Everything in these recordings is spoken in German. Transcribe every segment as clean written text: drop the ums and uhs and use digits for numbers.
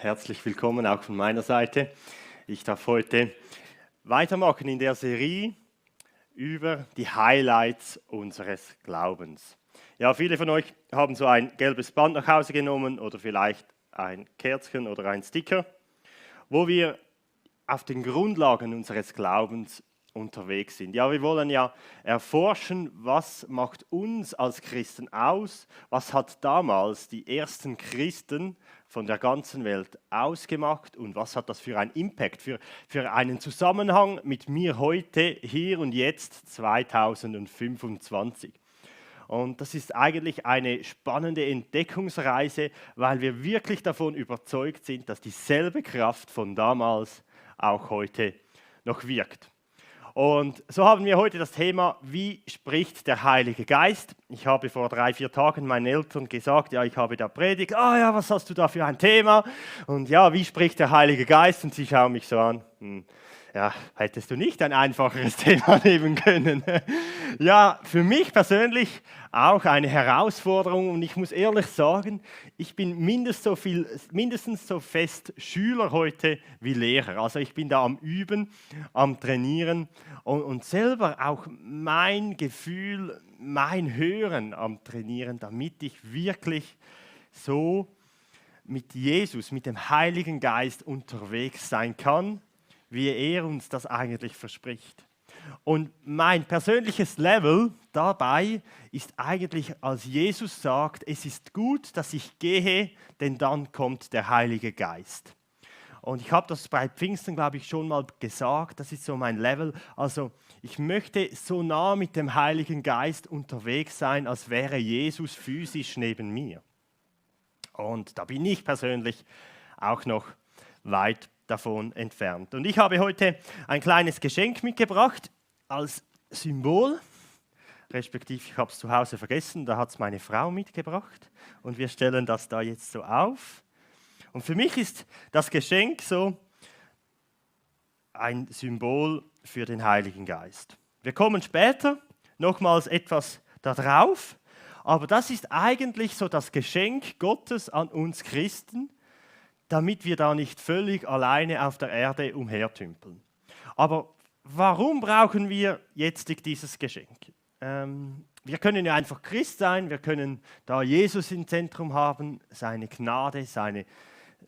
Herzlich willkommen auch von meiner Seite. Ich darf heute weitermachen in der Serie über die Highlights unseres Glaubens. Ja, viele von euch haben so ein gelbes Band nach Hause genommen oder vielleicht ein Kerzchen oder ein Sticker, wo wir auf den Grundlagen unseres Glaubens unterwegs sind. Ja, wir wollen ja erforschen, was macht uns als Christen aus, was hat damals die ersten Christen von der ganzen Welt ausgemacht und was hat das für einen Impact, für einen Zusammenhang mit mir heute, hier und jetzt 2025. Und das ist eigentlich eine spannende Entdeckungsreise, weil wir wirklich davon überzeugt sind, dass dieselbe Kraft von damals auch heute noch wirkt. Und so haben wir heute das Thema, wie spricht der Heilige Geist? Ich habe vor 3-4 Tagen meinen Eltern gesagt, ja, ich habe da Predigt. Ah ja, was hast du da für ein Thema? Und ja, wie spricht der Heilige Geist? Und sie schauen mich so an. Ja, hättest du nicht ein einfacheres Thema nehmen können? Ja, für mich persönlich auch eine Herausforderung und ich muss ehrlich sagen, ich bin mindestens so fest Schüler heute wie Lehrer. Also ich bin da am Üben, am Trainieren und selber auch mein Gefühl, mein Hören am Trainieren, damit ich wirklich so mit Jesus, mit dem Heiligen Geist unterwegs sein kann, wie er uns das eigentlich verspricht. Und mein persönliches Level dabei ist eigentlich, als Jesus sagt, es ist gut, dass ich gehe, denn dann kommt der Heilige Geist. Und ich habe das bei Pfingsten, glaube ich, schon mal gesagt, das ist so mein Level. Also ich möchte so nah mit dem Heiligen Geist unterwegs sein, als wäre Jesus physisch neben mir. Und da bin ich persönlich auch noch weit davon entfernt. Und ich habe heute ein kleines Geschenk mitgebracht als Symbol, respektive ich habe es zu Hause vergessen, da hat es meine Frau mitgebracht und wir stellen das da jetzt so auf. Und für mich ist das Geschenk so ein Symbol für den Heiligen Geist. Wir kommen später nochmals etwas darauf, aber das ist eigentlich so das Geschenk Gottes an uns Christen, damit wir da nicht völlig alleine auf der Erde umhertümpeln. Aber warum brauchen wir jetzt dieses Geschenk? Wir können ja einfach Christ sein, wir können da Jesus im Zentrum haben, seine Gnade,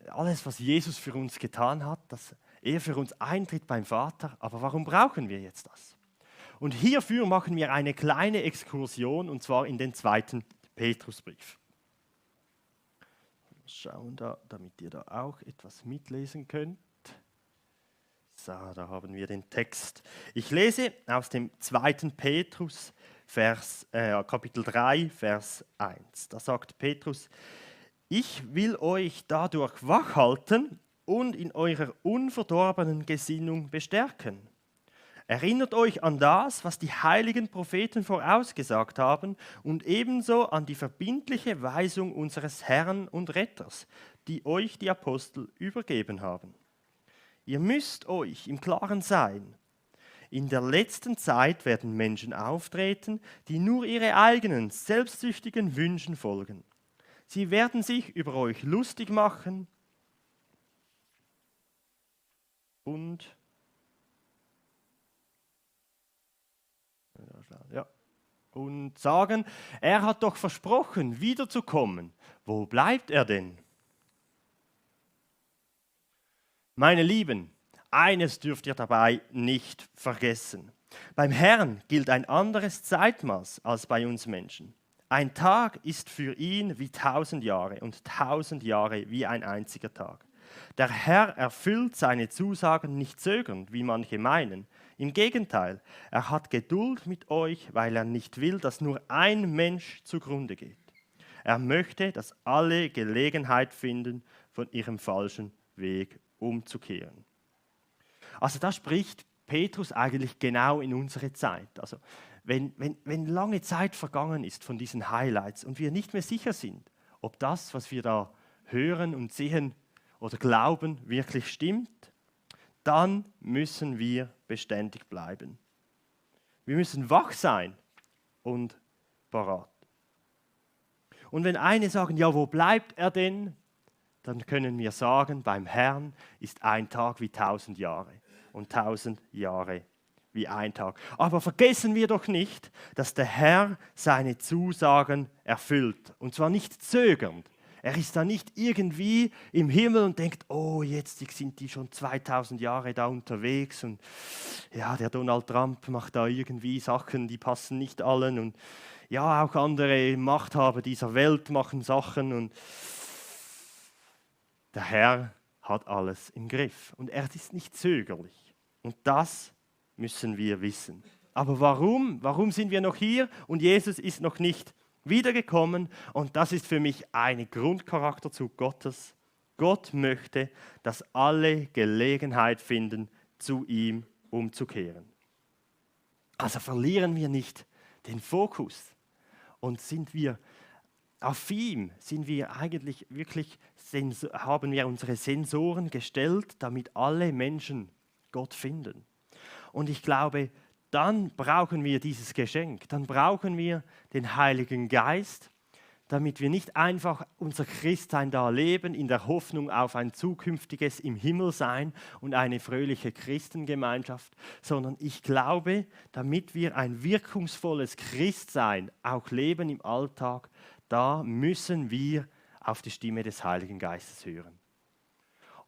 alles, was Jesus für uns getan hat, dass er für uns eintritt beim Vater. Aber warum brauchen wir jetzt das? Und hierfür machen wir eine kleine Exkursion, und zwar in den 2. Petrusbrief. Schauen da, damit ihr da auch etwas mitlesen könnt. So, da haben wir den Text. Ich lese aus dem 2. Petrus, Kapitel 3, Vers 1. Da sagt Petrus, ich will euch dadurch wachhalten und in eurer unverdorbenen Gesinnung bestärken. Erinnert euch an das, was die heiligen Propheten vorausgesagt haben und ebenso an die verbindliche Weisung unseres Herrn und Retters, die euch die Apostel übergeben haben. Ihr müsst euch im Klaren sein. In der letzten Zeit werden Menschen auftreten, die nur ihre eigenen selbstsüchtigen Wünschen folgen. Sie werden sich über euch lustig machen und sagen, er hat doch versprochen, wiederzukommen. Wo bleibt er denn? Meine Lieben, eines dürft ihr dabei nicht vergessen. Beim Herrn gilt ein anderes Zeitmaß als bei uns Menschen. Ein Tag ist für ihn wie 1000 Jahre und 1000 Jahre wie ein einziger Tag. Der Herr erfüllt seine Zusagen nicht zögernd, wie manche meinen. Im Gegenteil, er hat Geduld mit euch, weil er nicht will, dass nur ein Mensch zugrunde geht. Er möchte, dass alle Gelegenheit finden, von ihrem falschen Weg umzukehren. Also da spricht Petrus eigentlich genau in unsere Zeit. Also wenn lange Zeit vergangen ist von diesen Highlights und wir nicht mehr sicher sind, ob das, was wir da hören und sehen oder glauben, wirklich stimmt, dann müssen wir beständig bleiben. Wir müssen wach sein und parat. Und wenn eine sagen, ja, wo bleibt er denn? dann können wir sagen, beim Herrn ist ein Tag wie 1000 Jahre und 1000 Jahre wie ein Tag. Aber vergessen wir doch nicht, dass der Herr seine Zusagen erfüllt. Und zwar nicht zögernd. Er ist da nicht irgendwie im Himmel und denkt, oh, jetzt sind die schon 2000 Jahre da unterwegs und ja, der Donald Trump macht da irgendwie Sachen, die passen nicht allen und ja, auch andere Machthaber dieser Welt machen Sachen und der Herr hat alles im Griff und er ist nicht zögerlich. Und das müssen wir wissen. Aber warum? Warum sind wir noch hier und Jesus ist noch nicht wiedergekommen? Und das ist für mich ein Grundcharakterzug Gottes. Gott möchte, dass alle Gelegenheit finden, zu ihm umzukehren. Also verlieren wir nicht den Fokus und sind wir auf ihm, sind wir eigentlich wirklich, haben wir unsere Sensoren gestellt, damit alle Menschen Gott finden. Und ich glaube, dann brauchen wir dieses Geschenk, dann brauchen wir den Heiligen Geist, damit wir nicht einfach unser Christsein da leben, in der Hoffnung auf ein zukünftiges im Himmel sein und eine fröhliche Christengemeinschaft, sondern ich glaube, damit wir ein wirkungsvolles Christsein auch leben im Alltag, da müssen wir auf die Stimme des Heiligen Geistes hören.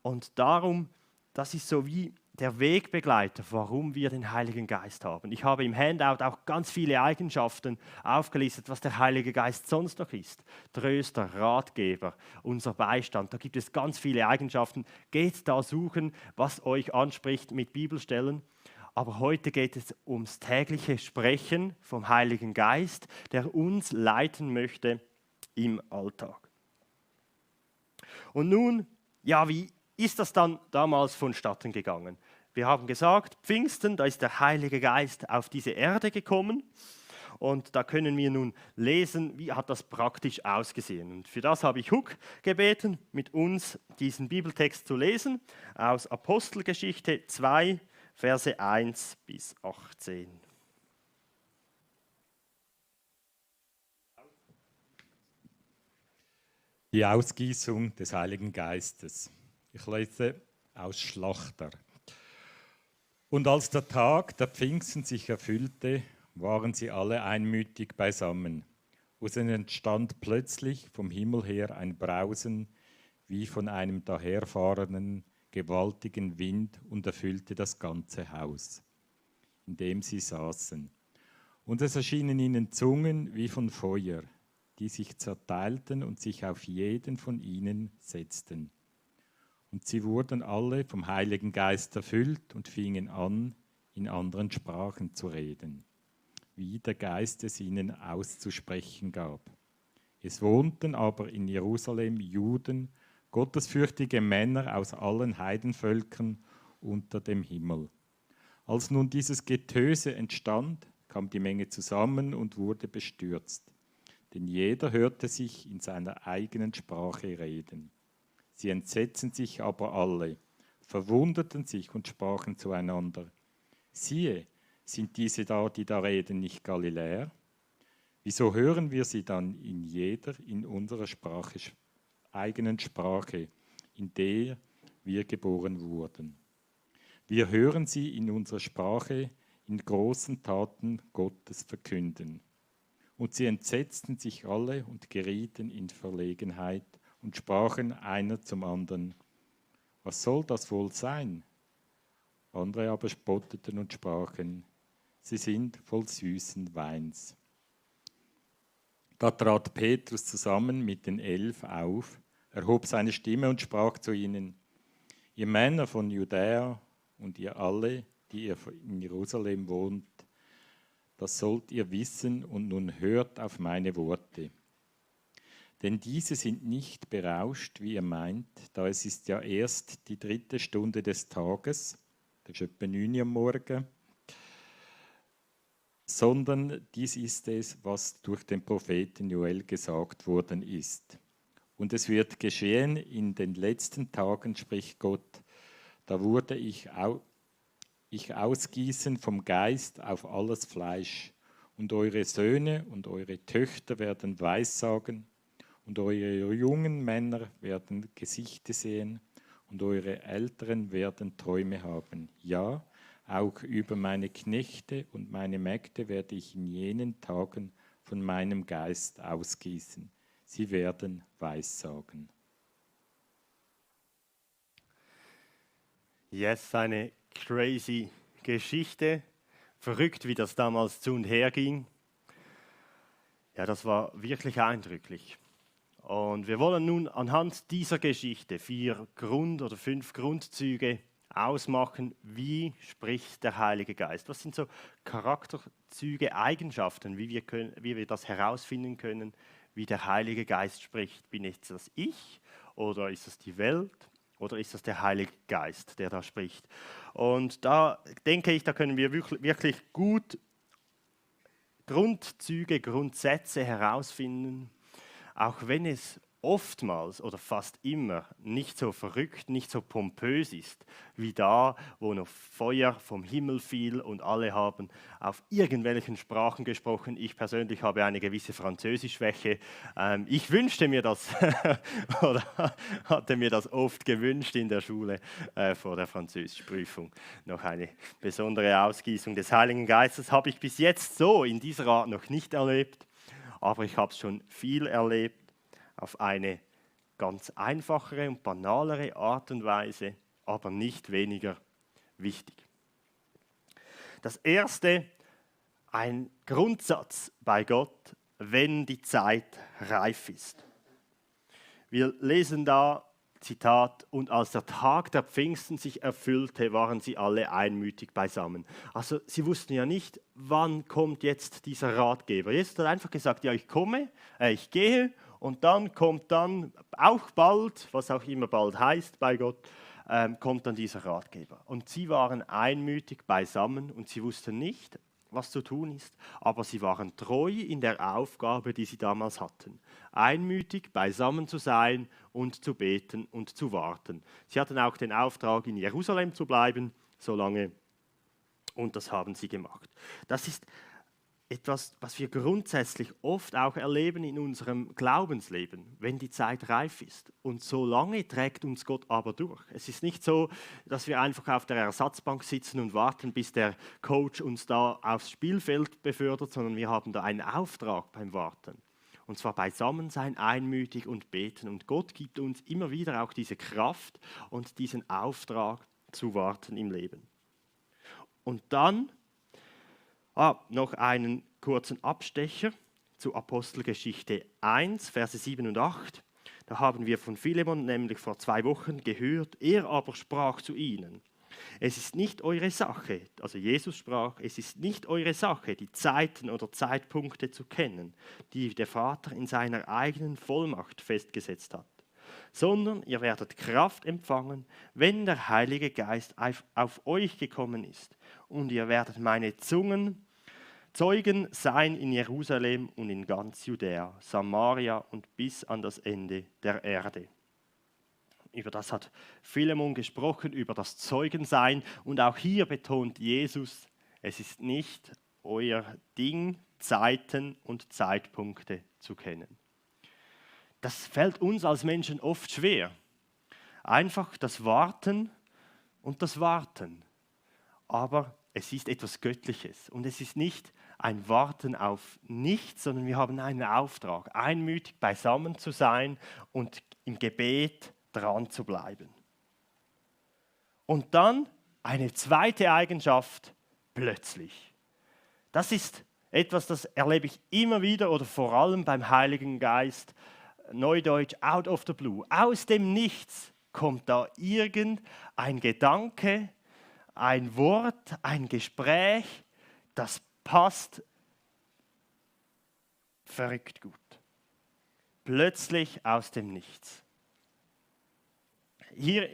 Und darum, das ist so wie der Wegbegleiter, warum wir den Heiligen Geist haben. Ich habe im Handout auch ganz viele Eigenschaften aufgelistet, was der Heilige Geist sonst noch ist. Tröster, Ratgeber, unser Beistand. Da gibt es ganz viele Eigenschaften. Geht da suchen, was euch anspricht mit Bibelstellen. Aber heute geht es ums tägliche Sprechen vom Heiligen Geist, der uns leiten möchte im Alltag. Und nun, ja, wie ist das dann damals vonstatten gegangen? Wir haben gesagt, Pfingsten, da ist der Heilige Geist auf diese Erde gekommen. Und da können wir nun lesen, wie hat das praktisch ausgesehen. Und für das habe ich Huck gebeten, mit uns diesen Bibeltext zu lesen aus Apostelgeschichte 2, Verse 1 bis 18. Die Ausgießung des Heiligen Geistes. Ich lese aus Schlachter. Und als der Tag der Pfingsten sich erfüllte, waren sie alle einmütig beisammen. Aus ihnen entstand plötzlich vom Himmel her ein Brausen wie von einem daherfahrenden, gewaltigen Wind und erfüllte das ganze Haus, in dem sie saßen. Und es erschienen ihnen Zungen wie von Feuer, die sich zerteilten und sich auf jeden von ihnen setzten. Und sie wurden alle vom Heiligen Geist erfüllt und fingen an, in anderen Sprachen zu reden, wie der Geist es ihnen auszusprechen gab. Es wohnten aber in Jerusalem Juden, gottesfürchtige Männer aus allen Heidenvölkern unter dem Himmel. Als nun dieses Getöse entstand, kam die Menge zusammen und wurde bestürzt, denn jeder hörte sich in seiner eigenen Sprache reden. Sie entsetzten sich aber alle, verwunderten sich und sprachen zueinander: Siehe, sind diese da, die da reden, nicht Galiläer? Wieso hören wir sie dann in unserer Sprache, eigenen Sprache, in der wir geboren wurden? Wir hören sie in unserer Sprache in großen Taten Gottes verkünden. Und sie entsetzten sich alle und gerieten in Verlegenheit und sprachen einer zum anderen: Was soll das wohl sein? Andere aber spotteten und sprachen: Sie sind voll süßen Weins. Da trat Petrus zusammen mit den 11 auf, erhob seine Stimme und sprach zu ihnen: Ihr Männer von Judäa und ihr alle, die ihr in Jerusalem wohnt, das sollt ihr wissen und nun hört auf meine Worte. Denn diese sind nicht berauscht, wie ihr meint, da es ist ja erst die 3. Stunde des Tages, das ist etwa 9 Uhr am Morgen, sondern dies ist es, was durch den Propheten Joel gesagt worden ist. Und es wird geschehen in den letzten Tagen, spricht Gott, da wurde ich ausgießen vom Geist auf alles Fleisch, und eure Söhne und eure Töchter werden Weissagen, und eure jungen Männer werden Gesichter sehen und eure Älteren werden Träume haben. Ja, auch über meine Knechte und meine Mägde werde ich in jenen Tagen von meinem Geist ausgießen. Sie werden Weissagen. Yes, eine crazy Geschichte. Verrückt, wie das damals zu und her ging. Ja, das war wirklich eindrücklich. Und wir wollen nun anhand dieser Geschichte 4 oder 5 Grundzüge ausmachen, wie spricht der Heilige Geist. Was sind so Charakterzüge, Eigenschaften, wie wir das herausfinden können, wie der Heilige Geist spricht. Bin es das ich oder ist es die Welt oder ist es der Heilige Geist, der da spricht? Und da denke ich, da können wir wirklich gut Grundzüge, Grundsätze herausfinden, auch wenn es oftmals oder fast immer nicht so verrückt, nicht so pompös ist, wie da, wo noch Feuer vom Himmel fiel und alle haben auf irgendwelchen Sprachen gesprochen. Ich persönlich habe eine gewisse Französischschwäche. Ich wünschte mir das oder hatte mir das oft gewünscht in der Schule vor der Französischprüfung. Noch eine besondere Ausgießung des Heiligen Geistes habe ich bis jetzt so in dieser Art noch nicht erlebt, aber ich habe es schon viel erlebt auf eine ganz einfachere und banalere Art und Weise, aber nicht weniger wichtig. Das erste, ein Grundsatz bei Gott, wenn die Zeit reif ist. Wir lesen da, Zitat, und als der Tag der Pfingsten sich erfüllte, waren sie alle einmütig beisammen. Also sie wussten ja nicht, wann kommt jetzt dieser Ratgeber. Jesus hat einfach gesagt, ja, ich gehe und dann kommt dann auch bald, was auch immer bald heißt bei Gott, kommt dann dieser Ratgeber. Und sie waren einmütig beisammen und sie wussten nicht, was zu tun ist, aber sie waren treu in der Aufgabe, die sie damals hatten. Einmütig beisammen zu sein und zu beten und zu warten. Sie hatten auch den Auftrag, in Jerusalem zu bleiben, solange, und das haben sie gemacht. Das ist etwas, was wir grundsätzlich oft auch erleben in unserem Glaubensleben, wenn die Zeit reif ist. Und so lange trägt uns Gott aber durch. Es ist nicht so, dass wir einfach auf der Ersatzbank sitzen und warten, bis der Coach uns da aufs Spielfeld befördert, sondern wir haben da einen Auftrag beim Warten. Und zwar beisammen sein, einmütig und beten. Und Gott gibt uns immer wieder auch diese Kraft und diesen Auftrag zu warten im Leben. Und dann noch einen kurzen Abstecher zu Apostelgeschichte 1, Verse 7 und 8. Da haben wir von Philemon nämlich vor 2 Wochen gehört, er aber sprach zu ihnen, es ist nicht eure Sache, also Jesus sprach, es ist nicht eure Sache, die Zeiten oder Zeitpunkte zu kennen, die der Vater in seiner eigenen Vollmacht festgesetzt hat, sondern ihr werdet Kraft empfangen, wenn der Heilige Geist auf euch gekommen ist und ihr werdet meine Zeugen sein in Jerusalem und in ganz Judäa, Samaria und bis an das Ende der Erde. Über das hat Philemon gesprochen, über das Zeugensein. Und auch hier betont Jesus, es ist nicht euer Ding, Zeiten und Zeitpunkte zu kennen. Das fällt uns als Menschen oft schwer. Einfach das Warten und das Warten. Aber es ist etwas Göttliches und es ist nicht ein Warten auf nichts, sondern wir haben einen Auftrag, einmütig beisammen zu sein und im Gebet dran zu bleiben. Und dann eine zweite Eigenschaft, plötzlich. Das ist etwas, das erlebe ich immer wieder oder vor allem beim Heiligen Geist, Neudeutsch out of the blue. Aus dem Nichts kommt da irgendein Gedanke, ein Wort, ein Gespräch, das passt verrückt gut. Plötzlich aus dem Nichts. Hier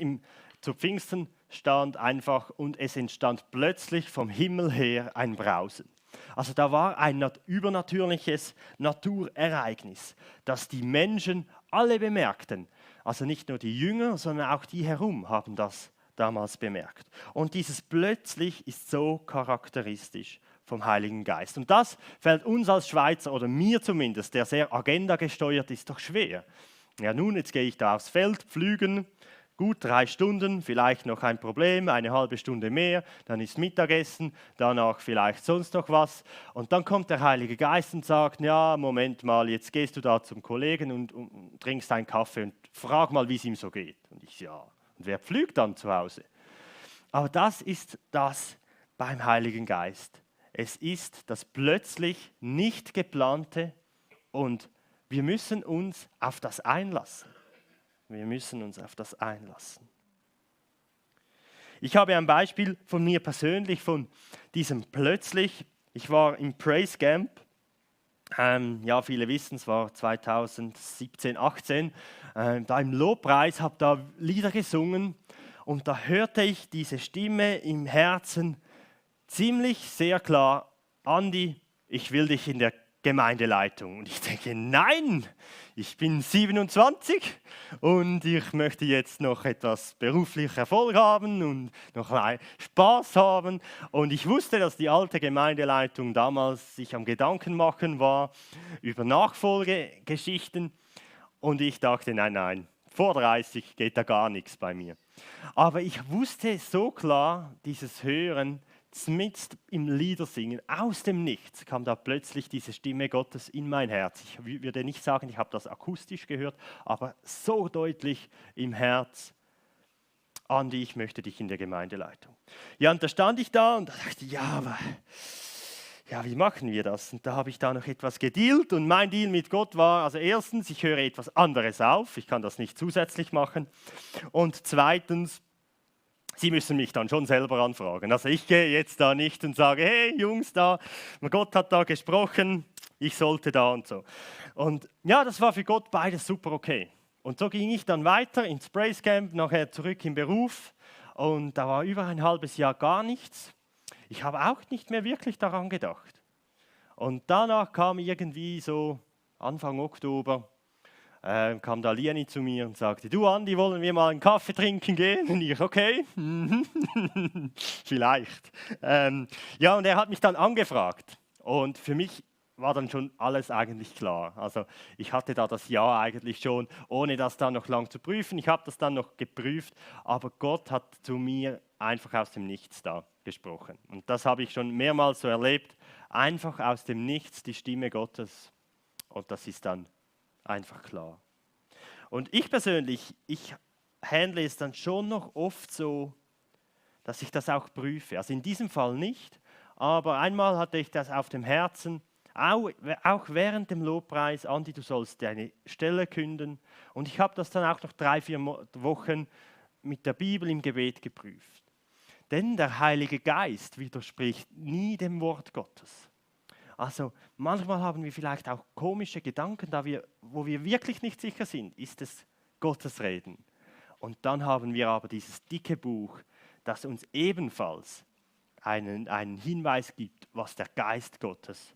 zu Pfingsten stand einfach und es entstand plötzlich vom Himmel her ein Brausen. Also da war ein übernatürliches Naturereignis, das die Menschen alle bemerkten. Also nicht nur die Jünger, sondern auch die herum haben das damals bemerkt. Und dieses plötzlich ist so charakteristisch vom Heiligen Geist. Und das fällt uns als Schweizer, oder mir zumindest, der sehr agendagesteuert ist, doch schwer. Ja nun, jetzt gehe ich da aufs Feld, pflügen, gut 3 Stunden, vielleicht noch ein Problem, eine halbe Stunde mehr, dann ist Mittagessen, danach vielleicht sonst noch was. Und dann kommt der Heilige Geist und sagt, ja, Moment mal, jetzt gehst du da zum Kollegen und trinkst einen Kaffee und frag mal, wie es ihm so geht. Und ich, ja, und wer pflügt dann zu Hause? Aber das ist das beim Heiligen Geist. Es ist das plötzlich nicht geplante und wir müssen uns auf das einlassen. Wir müssen uns auf das einlassen. Ich habe ein Beispiel von mir persönlich, von diesem plötzlich. Ich war im Praise Camp. Ja, viele wissen, es war 2017, 18. Da im Lobpreis, habe da Lieder gesungen und da hörte ich diese Stimme im Herzen ziemlich sehr klar: Andi, ich will dich in der Gemeindeleitung. Und ich denke, nein, ich bin 27 und ich möchte jetzt noch etwas beruflich Erfolg haben und noch Spaß haben. Und ich wusste, dass die alte Gemeindeleitung damals sich am Gedanken machen war über Nachfolgegeschichten. Und ich dachte, nein, nein, vor 30 geht da gar nichts bei mir. Aber ich wusste so klar, dieses Hören, mitten im Liedersingen, aus dem Nichts kam da plötzlich diese Stimme Gottes in mein Herz. Ich würde nicht sagen, ich habe das akustisch gehört, aber so deutlich im Herz: Andi, ich möchte dich in der Gemeindeleitung. Ja, und da stand ich da und dachte, ja, wie machen wir das? Und da habe ich da noch etwas gedealt und mein Deal mit Gott war, also erstens, ich höre etwas anderes auf, ich kann das nicht zusätzlich machen. Und zweitens, Sie müssen mich dann schon selber anfragen. Also ich gehe jetzt da nicht und sage, hey Jungs, da, Gott hat da gesprochen, ich sollte da und so. Und ja, das war für Gott beides super okay. Und so ging ich dann weiter ins Praise Camp, nachher zurück im Beruf und da war über ein halbes Jahr gar nichts. Ich habe auch nicht mehr wirklich daran gedacht. Und danach kam irgendwie so Anfang Oktober, kam da Liani zu mir und sagte, du Andi, wollen wir mal einen Kaffee trinken gehen? Und ich, okay, vielleicht. Ja, und er hat mich dann angefragt und für mich war dann schon alles eigentlich klar. Also ich hatte da das Ja eigentlich schon, ohne das dann noch lang zu prüfen. Ich habe das dann noch geprüft, aber Gott hat zu mir einfach aus dem Nichts da gesprochen. Und das habe ich schon mehrmals so erlebt, einfach aus dem Nichts die Stimme Gottes und das ist dann einfach klar. Und ich persönlich, ich handle es dann schon noch oft so, dass ich das auch prüfe. Also in diesem Fall nicht, aber einmal hatte ich das auf dem Herzen, auch während dem Lobpreis: Andi, du sollst deine Stelle künden. Und ich habe das dann auch noch 3-4 Wochen mit der Bibel im Gebet geprüft. Denn der Heilige Geist widerspricht nie dem Wort Gottes. Also manchmal haben wir vielleicht auch komische Gedanken, wo wir wirklich nicht sicher sind, ist es Gottes Reden. Und dann haben wir aber dieses dicke Buch, das uns ebenfalls einen Hinweis gibt, was der Geist Gottes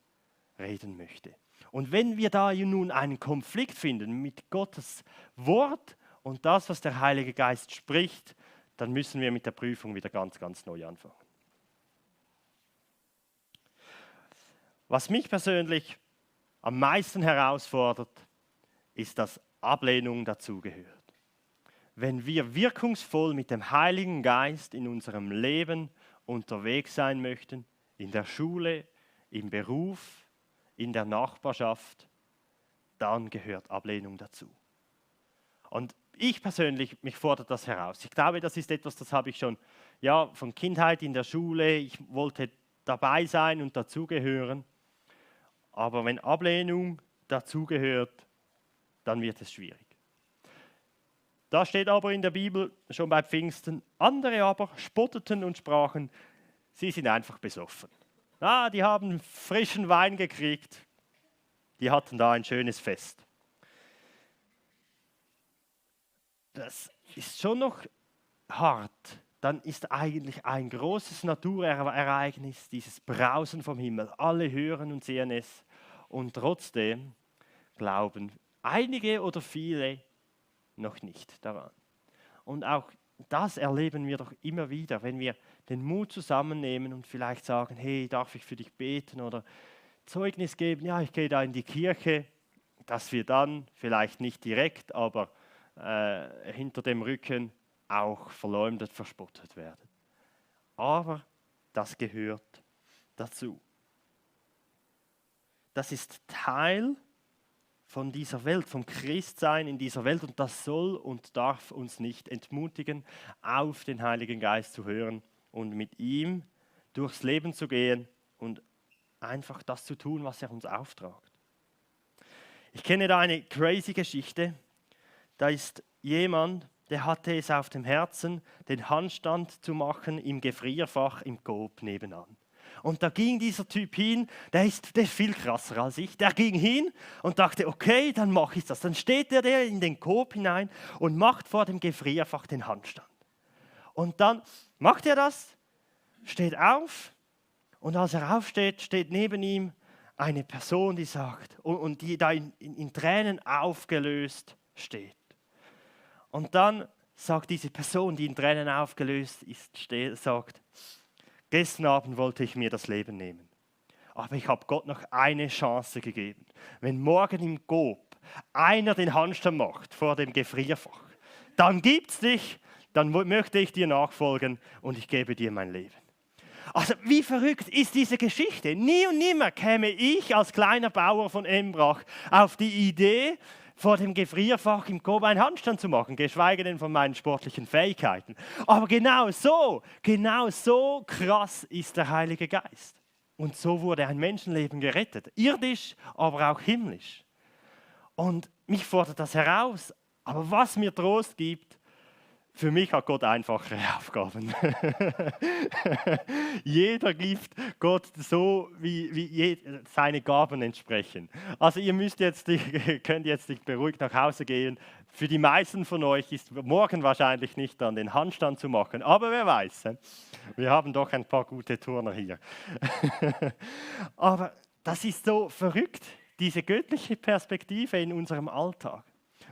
reden möchte. Und wenn wir da nun einen Konflikt finden mit Gottes Wort und das, was der Heilige Geist spricht, dann müssen wir mit der Prüfung wieder ganz, ganz neu anfangen. Was mich persönlich am meisten herausfordert, ist, dass Ablehnung dazugehört. Wenn wir wirkungsvoll mit dem Heiligen Geist in unserem Leben unterwegs sein möchten, in der Schule, im Beruf, in der Nachbarschaft, dann gehört Ablehnung dazu. Und ich persönlich, mich fordert das heraus. Ich glaube, das ist etwas, das habe ich schon von Kindheit in der Schule. Ich wollte dabei sein und dazugehören. Aber wenn Ablehnung dazugehört, dann wird es schwierig. Da steht aber in der Bibel schon bei Pfingsten: andere aber spotteten und sprachen, sie sind einfach besoffen. Die haben frischen Wein gekriegt, die hatten da ein schönes Fest. Das ist schon noch hart. Dann ist eigentlich ein großes Naturereignis, dieses Brausen vom Himmel. Alle hören und sehen es und trotzdem glauben einige oder viele noch nicht daran. Und auch das erleben wir doch immer wieder, wenn wir den Mut zusammennehmen und vielleicht sagen, hey, darf ich für dich beten oder Zeugnis geben, ja, ich gehe da in die Kirche, dass wir dann vielleicht nicht direkt, aber hinter dem Rücken auch verleumdet, verspottet werden. Aber das gehört dazu. Das ist Teil von dieser Welt, vom Christsein in dieser Welt und das soll und darf uns nicht entmutigen, auf den Heiligen Geist zu hören und mit ihm durchs Leben zu gehen und einfach das zu tun, was er uns auftragt. Ich kenne da eine crazy Geschichte. Da ist jemand, der hatte es auf dem Herzen, den Handstand zu machen im Gefrierfach im Coop nebenan. Und da ging dieser Typ hin, der ist viel krasser als ich, der ging hin und dachte, okay, dann mache ich das. Dann steht der in den Coop hinein und macht vor dem Gefrierfach den Handstand. Und dann macht er das, steht auf und als er aufsteht, steht neben ihm eine Person, die sagt, und die da in Tränen aufgelöst steht. Und dann sagt diese Person, die in Tränen aufgelöst ist, sagt, gestern Abend wollte ich mir das Leben nehmen, aber ich habe Gott noch eine Chance gegeben. Wenn morgen im Coop einer den Handstand macht vor dem Gefrierfach, dann gibt's dich, dann möchte ich dir nachfolgen und ich gebe dir mein Leben. Also wie verrückt ist diese Geschichte? Nie und nimmer käme ich als kleiner Bauer von Embrach auf die Idee, vor dem Gefrierfach im Coop einen Handstand zu machen, geschweige denn von meinen sportlichen Fähigkeiten. Aber genau so krass ist der Heilige Geist. Und so wurde ein Menschenleben gerettet, irdisch, aber auch himmlisch. Und mich fordert das heraus. Aber was mir Trost gibt, für mich hat Gott einfachere Aufgaben. Jeder gibt Gott so, wie seine Gaben entsprechen. Also ihr könnt jetzt nicht beruhigt nach Hause gehen. Für die meisten von euch ist morgen wahrscheinlich nicht dann den Handstand zu machen. Aber wer weiß, wir haben doch ein paar gute Turner hier. Aber das ist so verrückt, diese göttliche Perspektive in unserem Alltag.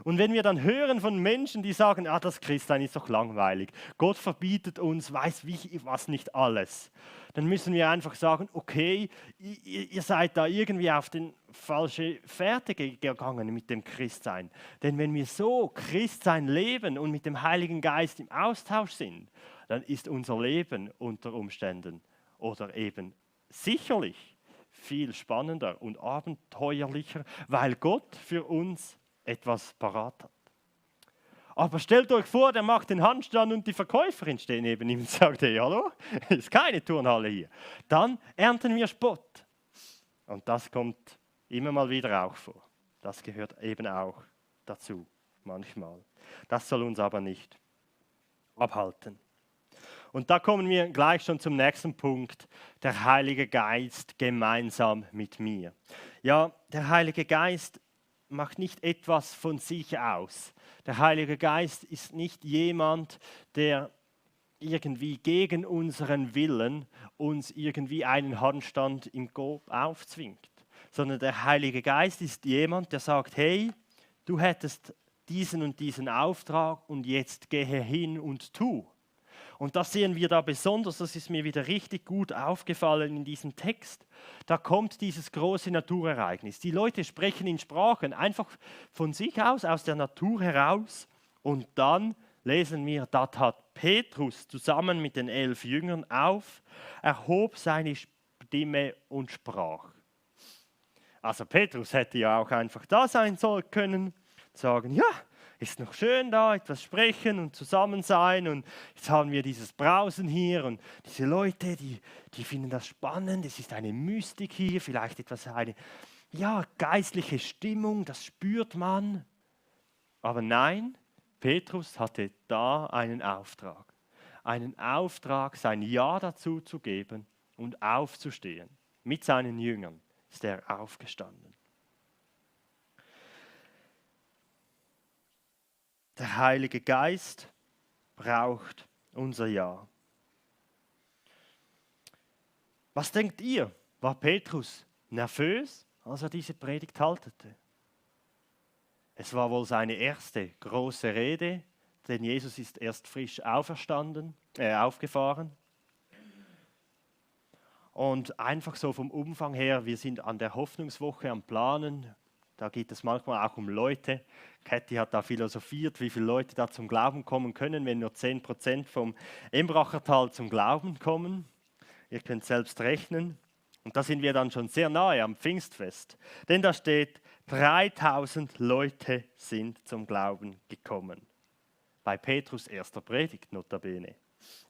Und wenn wir dann hören von Menschen, die sagen, das Christsein ist doch langweilig, Gott verbietet uns, weiß wie was nicht alles, dann müssen wir einfach sagen, okay, ihr seid da irgendwie auf den falsche Fährte gegangen mit dem Christsein. Denn wenn wir so Christsein leben und mit dem Heiligen Geist im Austausch sind, dann ist unser Leben unter Umständen oder eben sicherlich viel spannender und abenteuerlicher, weil Gott für uns etwas parat hat. Aber stellt euch vor, der macht den Handstand und die Verkäuferin steht neben ihm und sagt, hey, hallo, ist keine Turnhalle hier. Dann ernten wir Spott. Und das kommt immer mal wieder auch vor. Das gehört eben auch dazu, manchmal. Das soll uns aber nicht abhalten. Und da kommen wir gleich schon zum nächsten Punkt, der Heilige Geist gemeinsam mit mir. Ja, der Heilige Geist macht nicht etwas von sich aus. Der Heilige Geist ist nicht jemand, der irgendwie gegen unseren Willen uns irgendwie einen Handstand im Coop aufzwingt, sondern der Heilige Geist ist jemand, der sagt, hey, du hättest diesen und diesen Auftrag und jetzt gehe hin und tu. Und das sehen wir da besonders, das ist mir wieder richtig gut aufgefallen in diesem Text. Da kommt dieses große Naturereignis. Die Leute sprechen in Sprachen einfach von sich aus der Natur heraus. Und dann lesen wir, da tat Petrus zusammen mit den 11 Jüngern auf, erhob seine Stimme und sprach. Also Petrus hätte ja auch einfach da sein sollen können, sagen, ja, ist noch schön da, etwas sprechen und zusammen sein und jetzt haben wir dieses Brausen hier und diese Leute, die finden das spannend, es ist eine Mystik hier, vielleicht etwas eine geistliche Stimmung, das spürt man. Aber nein, Petrus hatte da einen Auftrag, sein Ja dazu zu geben und aufzustehen. Mit seinen Jüngern ist er aufgestanden. Der Heilige Geist braucht unser Ja. Was denkt ihr? War Petrus nervös, als er diese Predigt haltete? Es war wohl seine erste große Rede, denn Jesus ist erst frisch aufgefahren. Und einfach so vom Umfang her, wir sind an der Hoffnungswoche am Planen. Da geht es manchmal auch um Leute. Kathi hat da philosophiert, wie viele Leute da zum Glauben kommen können, wenn nur 10% vom Embrachertal zum Glauben kommen. Ihr könnt selbst rechnen. Und da sind wir dann schon sehr nahe am Pfingstfest. Denn da steht, 3000 Leute sind zum Glauben gekommen. Bei Petrus erster Predigt, notabene.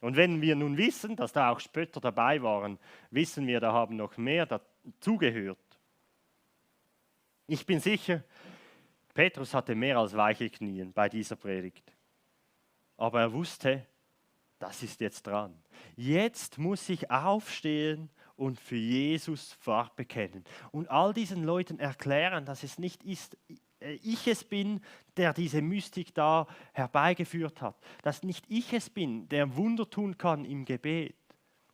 Und wenn wir nun wissen, dass da auch Spötter dabei waren, wissen wir, da haben noch mehr dazugehört. Ich bin sicher, Petrus hatte mehr als weiche Knie bei dieser Predigt. Aber er wusste, das ist jetzt dran. Jetzt muss ich aufstehen und für Jesus Farbe bekennen. Und all diesen Leuten erklären, dass es nicht ist, ich es bin, der diese Mystik da herbeigeführt hat. Dass nicht ich es bin, der Wunder tun kann im Gebet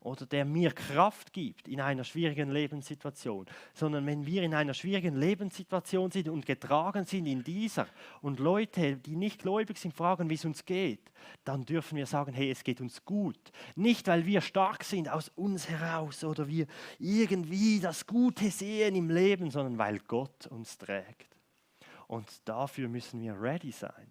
oder der mir Kraft gibt in einer schwierigen Lebenssituation, sondern wenn wir in einer schwierigen Lebenssituation sind und getragen sind in dieser und Leute, die nicht gläubig sind, fragen, wie es uns geht, dann dürfen wir sagen, hey, es geht uns gut. Nicht, weil wir stark sind aus uns heraus oder wir irgendwie das Gute sehen im Leben, sondern weil Gott uns trägt. Und dafür müssen wir ready sein.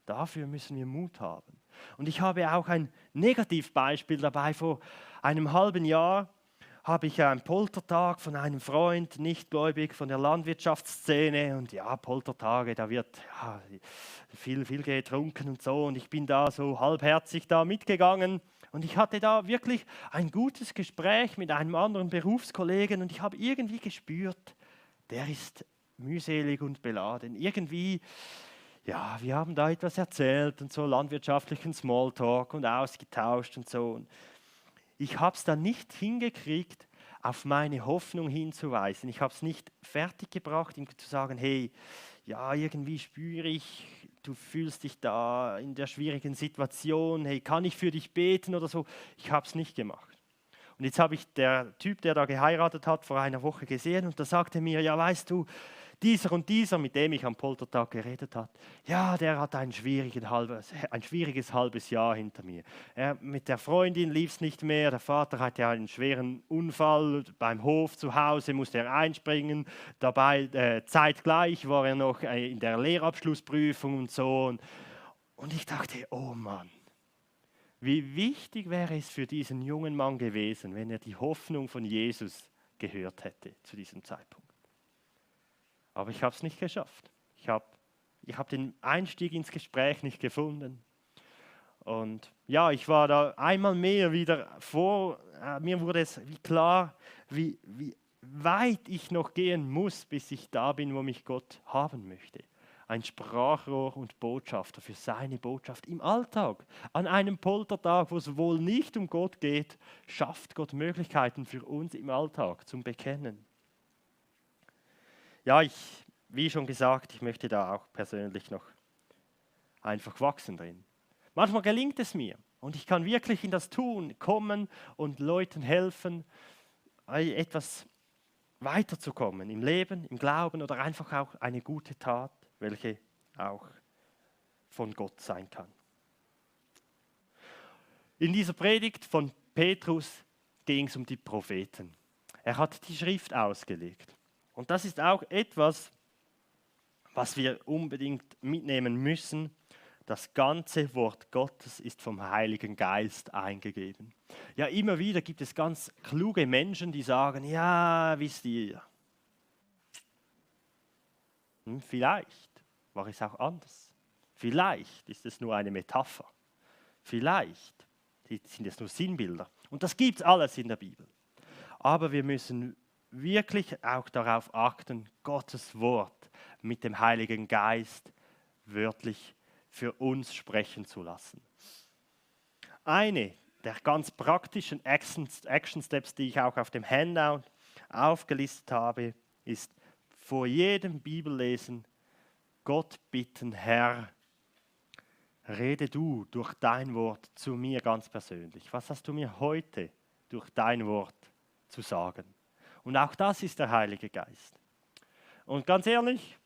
Dafür müssen wir Mut haben. Und ich habe auch ein Negativbeispiel dabei. Vor einem halben Jahr habe ich einen Poltertag von einem Freund, nicht gläubig, von der Landwirtschaftsszene. Und ja, Poltertage, da wird viel getrunken und so. Und ich bin da so halbherzig da mitgegangen. Und ich hatte da wirklich ein gutes Gespräch mit einem anderen Berufskollegen. Und ich habe irgendwie gespürt, der ist mühselig und beladen. Irgendwie, ja, wir haben da etwas erzählt und so landwirtschaftlichen Smalltalk und ausgetauscht und so. Und ich habe es dann nicht hingekriegt, auf meine Hoffnung hinzuweisen. Ich habe es nicht fertiggebracht, ihm zu sagen, hey, ja, irgendwie spüre ich, du fühlst dich da in der schwierigen Situation, hey, kann ich für dich beten oder so? Ich habe es nicht gemacht. Und jetzt habe ich der Typ, der da geheiratet hat, vor einer Woche gesehen und da sagte mir, ja, weißt du, dieser und dieser, mit dem ich am Poltertag geredet habe, ja, der hat ein schwieriges halbes Jahr hinter mir. Mit der Freundin lief es nicht mehr, der Vater hatte einen schweren Unfall beim Hof zu Hause, musste er einspringen, dabei zeitgleich war er noch in der Lehrabschlussprüfung und so. Und ich dachte, oh Mann, wie wichtig wäre es für diesen jungen Mann gewesen, wenn er die Hoffnung von Jesus gehört hätte zu diesem Zeitpunkt. Aber ich habe es nicht geschafft. Ich hab den Einstieg ins Gespräch nicht gefunden. Und ja, ich war da einmal mehr wieder mir wurde es klar, wie weit ich noch gehen muss, bis ich da bin, wo mich Gott haben möchte. Ein Sprachrohr und Botschafter für seine Botschaft im Alltag. An einem Poltertag, wo es wohl nicht um Gott geht, schafft Gott Möglichkeiten für uns im Alltag zum Bekennen. Ja, wie schon gesagt, ich möchte da auch persönlich noch einfach wachsen drin. Manchmal gelingt es mir und ich kann wirklich in das Tun kommen und Leuten helfen, etwas weiterzukommen im Leben, im Glauben oder einfach auch eine gute Tat, welche auch von Gott sein kann. In dieser Predigt von Petrus ging es um die Propheten. Er hat die Schrift ausgelegt. Und das ist auch etwas, was wir unbedingt mitnehmen müssen. Das ganze Wort Gottes ist vom Heiligen Geist eingegeben. Ja, immer wieder gibt es ganz kluge Menschen, die sagen, ja, wisst ihr, vielleicht war es auch anders. Vielleicht ist es nur eine Metapher. Vielleicht sind es nur Sinnbilder. Und das gibt es alles in der Bibel. Aber wir müssen wirklich auch darauf achten, Gottes Wort mit dem Heiligen Geist wörtlich für uns sprechen zu lassen. Eine der ganz praktischen Action Steps, die ich auch auf dem Handout aufgelistet habe, ist vor jedem Bibellesen Gott bitten, Herr, rede du durch dein Wort zu mir ganz persönlich. Was hast du mir heute durch dein Wort zu sagen? Und auch das ist der Heilige Geist. Und ganz ehrlich,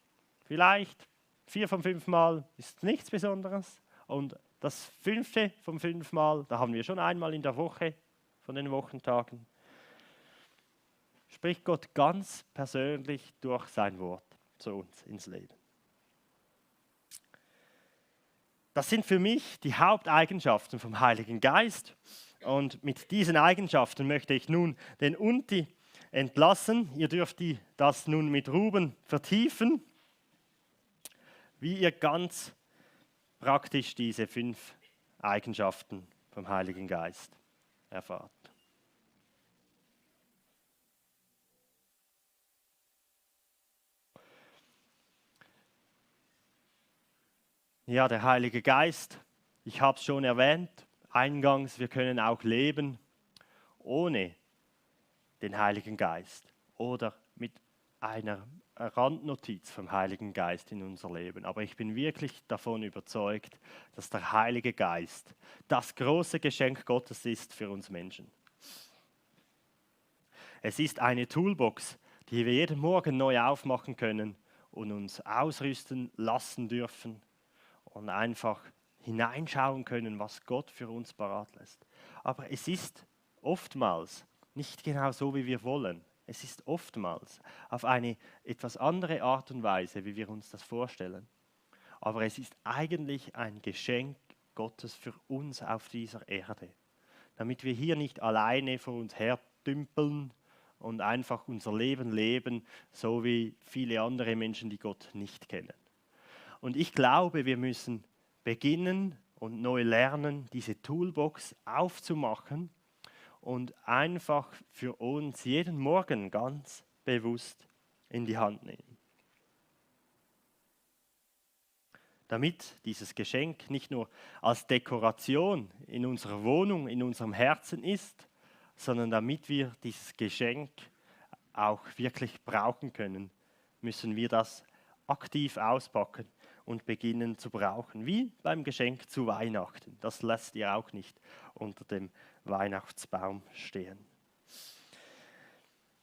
vielleicht 4 von 5 Mal ist nichts Besonderes, Und das 5. vom 5-mal, da haben wir schon einmal in der Woche von den Wochentagen, spricht Gott ganz persönlich durch sein Wort zu uns ins Leben. Das sind für mich die Haupteigenschaften vom Heiligen Geist. Und mit diesen Eigenschaften möchte ich nun den Unti entlassen. Ihr dürft das nun mit Ruben vertiefen, wie ihr ganz praktisch diese 5 Eigenschaften vom Heiligen Geist erfahrt. Ja, der Heilige Geist, ich habe es schon erwähnt, eingangs, wir können auch leben ohne den Heiligen Geist oder mit einer Randnotiz vom Heiligen Geist in unser Leben. Aber ich bin wirklich davon überzeugt, dass der Heilige Geist das große Geschenk Gottes ist für uns Menschen. Es ist eine Toolbox, die wir jeden Morgen neu aufmachen können und uns ausrüsten lassen dürfen und einfach hineinschauen können, was Gott für uns parat lässt. Aber es ist oftmals nicht genau so, wie wir wollen. Es ist oftmals auf eine etwas andere Art und Weise, wie wir uns das vorstellen. Aber es ist eigentlich ein Geschenk Gottes für uns auf dieser Erde, damit wir hier nicht alleine vor uns her dümpeln und einfach unser Leben leben, so wie viele andere Menschen, die Gott nicht kennen. Und ich glaube, wir müssen beginnen und neu lernen, diese Toolbox aufzumachen und einfach für uns jeden Morgen ganz bewusst in die Hand nehmen. Damit dieses Geschenk nicht nur als Dekoration in unserer Wohnung, in unserem Herzen ist, sondern damit wir dieses Geschenk auch wirklich brauchen können, müssen wir das aktiv auspacken und beginnen zu brauchen, wie beim Geschenk zu Weihnachten. Das lasst ihr auch nicht unter dem Weihnachtsbaum stehen.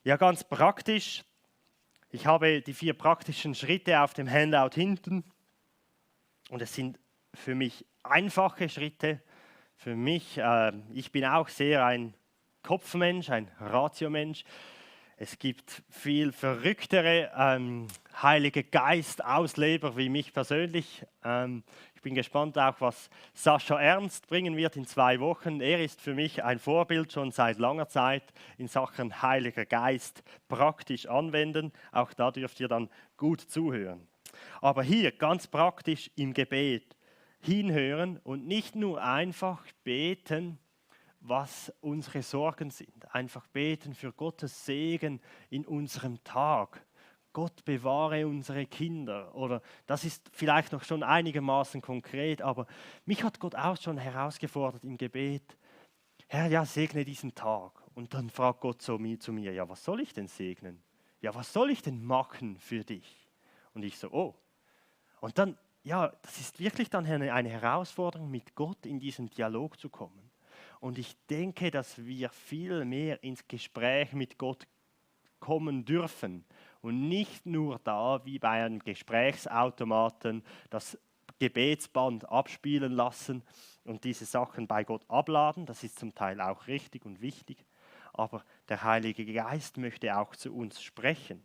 Ja, ganz praktisch. Ich habe die 4 praktischen Schritte auf dem Handout hinten und es sind für mich einfache Schritte. Für mich, ich bin auch sehr ein Kopfmensch, ein Ratiomensch. Es gibt viel verrücktere Heilige Geist-Ausleber wie mich persönlich. Ich bin gespannt auch, was Sascha Ernst bringen wird in 2 Wochen. Er ist für mich ein Vorbild schon seit langer Zeit in Sachen Heiliger Geist praktisch anwenden. Auch da dürft ihr dann gut zuhören. Aber hier ganz praktisch im Gebet hinhören und nicht nur einfach beten, was unsere Sorgen sind. Einfach beten für Gottes Segen in unserem Tag. Gott bewahre unsere Kinder. Oder das ist vielleicht noch schon einigermaßen konkret, aber mich hat Gott auch schon herausgefordert im Gebet. Herr, ja, segne diesen Tag. Und dann fragt Gott zu mir, ja, was soll ich denn segnen? Ja, was soll ich denn machen für dich? Und ich so, oh. Und dann, ja, das ist wirklich dann eine Herausforderung, mit Gott in diesen Dialog zu kommen. Und ich denke, dass wir viel mehr ins Gespräch mit Gott kommen dürfen und nicht nur da wie bei einem Gesprächsautomaten das Gebetsband abspielen lassen und diese Sachen bei Gott abladen. Das ist zum Teil auch richtig und wichtig, aber der Heilige Geist möchte auch zu uns sprechen.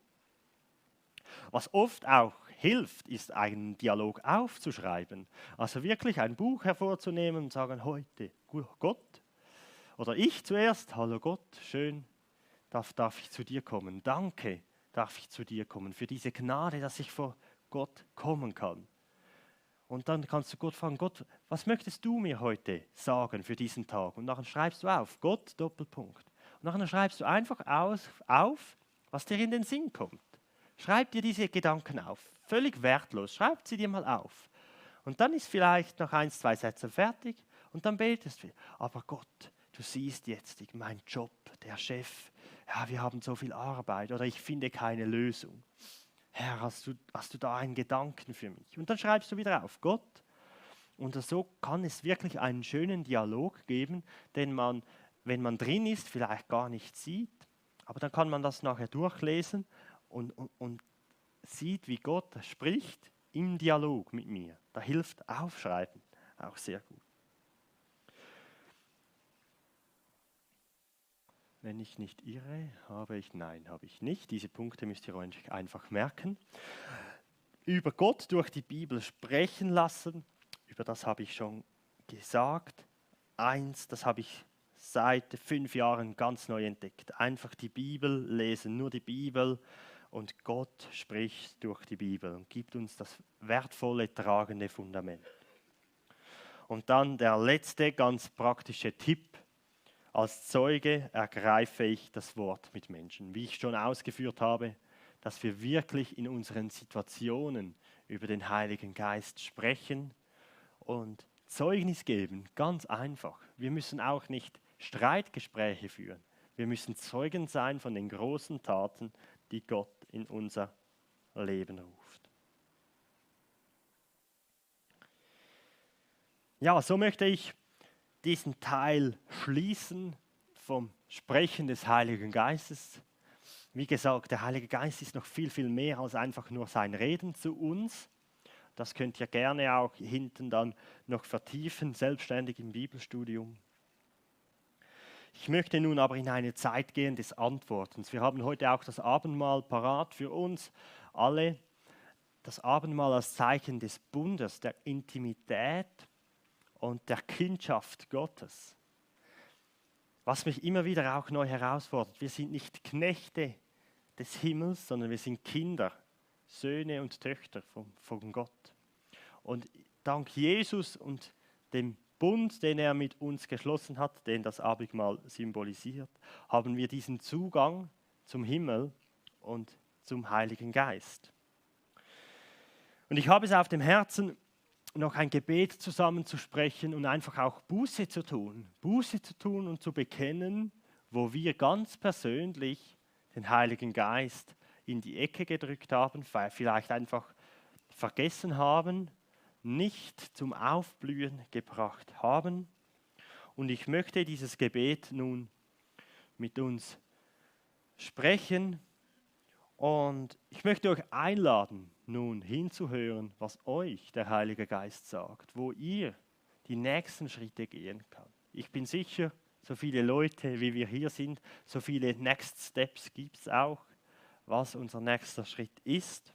Was oft auch hilft, ist einen Dialog aufzuschreiben. Also wirklich ein Buch hervorzunehmen und sagen, heute Gott oder ich zuerst, hallo Gott, schön, darf ich zu dir kommen. Danke, darf ich zu dir kommen für diese Gnade, dass ich vor Gott kommen kann. Und dann kannst du Gott fragen, Gott, was möchtest du mir heute sagen für diesen Tag? Und dann schreibst du auf, Gott, Doppelpunkt. Und dann schreibst du einfach auf, was dir in den Sinn kommt. Schreib dir diese Gedanken auf, völlig wertlos, schreib sie dir mal auf. Und dann ist vielleicht noch 1, 2 Sätze fertig und dann betest du. Aber Gott, du siehst jetzt mein Job, der Chef, ja, wir haben so viel Arbeit oder ich finde keine Lösung. Herr, hast du da einen Gedanken für mich? Und dann schreibst du wieder auf, Gott. Und so kann es wirklich einen schönen Dialog geben, den man, wenn man drin ist, vielleicht gar nicht sieht. Aber dann kann man das nachher durchlesen und sieht, wie Gott spricht im Dialog mit mir. Da hilft Aufschreiben auch sehr gut. Wenn ich nicht irre, habe ich nicht. Diese Punkte müsst ihr euch einfach merken. Über Gott durch die Bibel sprechen lassen, über das habe ich schon gesagt. Das habe ich seit 5 Jahren ganz neu entdeckt. Einfach die Bibel lesen, nur die Bibel, und Gott spricht durch die Bibel und gibt uns das wertvolle, tragende Fundament. Und dann der letzte ganz praktische Tipp. Als Zeuge ergreife ich das Wort mit Menschen. Wie ich schon ausgeführt habe, dass wir wirklich in unseren Situationen über den Heiligen Geist sprechen und Zeugnis geben, ganz einfach. Wir müssen auch nicht Streitgespräche führen. Wir müssen Zeugen sein von den großen Taten, die Gott in unser Leben ruft. Ja, so möchte ich diesen Teil schließen vom Sprechen des Heiligen Geistes. Wie gesagt, der Heilige Geist ist noch viel, viel mehr als einfach nur sein Reden zu uns. Das könnt ihr gerne auch hinten dann noch vertiefen, selbstständig im Bibelstudium. Ich möchte nun aber in eine Zeit gehen des Antwortens. Wir haben heute auch das Abendmahl parat für uns alle. Das Abendmahl als Zeichen des Bundes, der Intimität und der Kindschaft Gottes. Was mich immer wieder auch neu herausfordert, wir sind nicht Knechte des Himmels, sondern wir sind Kinder, Söhne und Töchter von Gott. Und dank Jesus und dem Bund, den er mit uns geschlossen hat, den das Abendmahl symbolisiert, haben wir diesen Zugang zum Himmel und zum Heiligen Geist. Und ich habe es auf dem Herzen, noch ein Gebet zusammenzusprechen und einfach auch Buße zu tun. Buße zu tun und zu bekennen, wo wir ganz persönlich den Heiligen Geist in die Ecke gedrückt haben, vielleicht einfach vergessen haben, nicht zum Aufblühen gebracht haben. Und ich möchte dieses Gebet nun mit uns sprechen. Und ich möchte euch einladen, nun hinzuhören, was euch der Heilige Geist sagt, wo ihr die nächsten Schritte gehen kann. Ich bin sicher, so viele Leute, wie wir hier sind, so viele Next Steps gibt es auch, was unser nächster Schritt ist.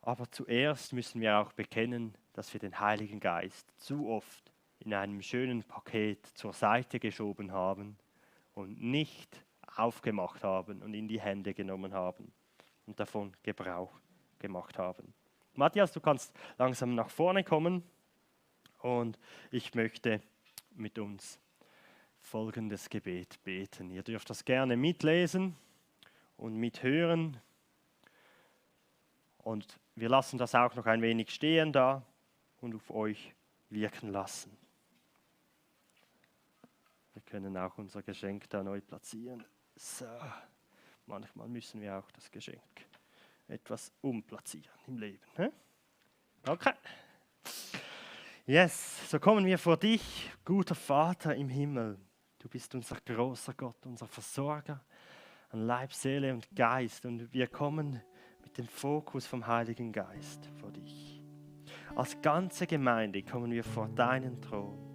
Aber zuerst müssen wir auch bekennen, dass wir den Heiligen Geist zu oft in einem schönen Paket zur Seite geschoben haben und nicht aufgemacht haben und in die Hände genommen haben und davon Gebrauch gemacht haben. Matthias, du kannst langsam nach vorne kommen und ich möchte mit uns folgendes Gebet beten. Ihr dürft das gerne mitlesen und mithören und wir lassen das auch noch ein wenig stehen da und auf euch wirken lassen. Wir können auch unser Geschenk da neu platzieren. So, manchmal müssen wir auch das Geschenk etwas umplatzieren im Leben. Okay. Yes, so kommen wir vor dich, guter Vater im Himmel. Du bist unser großer Gott, unser Versorger an Leib, Seele und Geist. Und wir kommen mit dem Fokus vom Heiligen Geist vor dich. Als ganze Gemeinde kommen wir vor deinen Thron.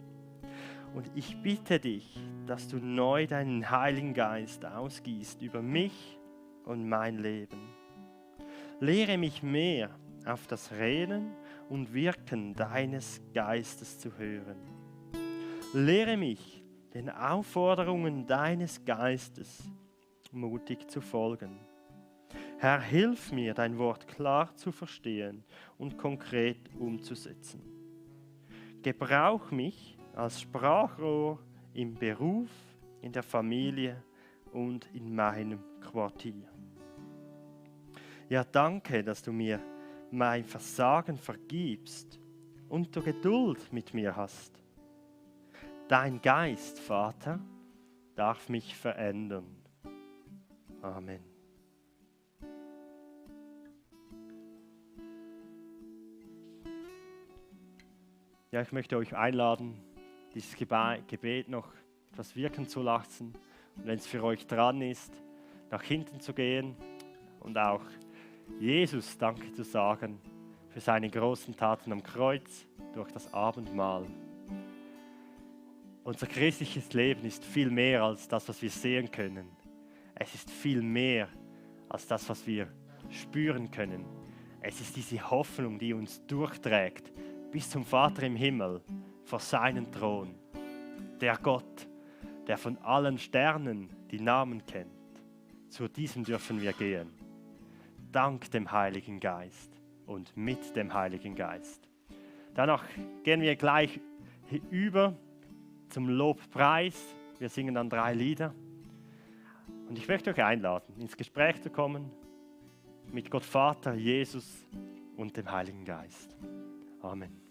Und ich bitte dich, dass du neu deinen Heiligen Geist ausgießt über mich und mein Leben. Lehre mich mehr auf das Reden und Wirken deines Geistes zu hören. Lehre mich, den Aufforderungen deines Geistes mutig zu folgen. Herr, hilf mir, dein Wort klar zu verstehen und konkret umzusetzen. Gebrauch mich als Sprachrohr im Beruf, in der Familie und in meinem Quartier. Ja, danke, dass du mir mein Versagen vergibst und du Geduld mit mir hast. Dein Geist, Vater, darf mich verändern. Amen. Ja, ich möchte euch einladen, dieses Gebet noch etwas wirken zu lassen. Und wenn es für euch dran ist, nach hinten zu gehen und auch Jesus Danke zu sagen für seine großen Taten am Kreuz, durch das Abendmahl. Unser christliches Leben ist viel mehr als das, was wir sehen können. Es ist viel mehr als das, was wir spüren können. Es ist diese Hoffnung, die uns durchträgt bis zum Vater im Himmel, vor seinen Thron. Der Gott, der von allen Sternen die Namen kennt. Zu diesem dürfen wir gehen. Dank dem Heiligen Geist und mit dem Heiligen Geist. Danach gehen wir gleich über zum Lobpreis. Wir singen dann 3 Lieder. Und ich möchte euch einladen, ins Gespräch zu kommen mit Gott Vater, Jesus und dem Heiligen Geist. Amen.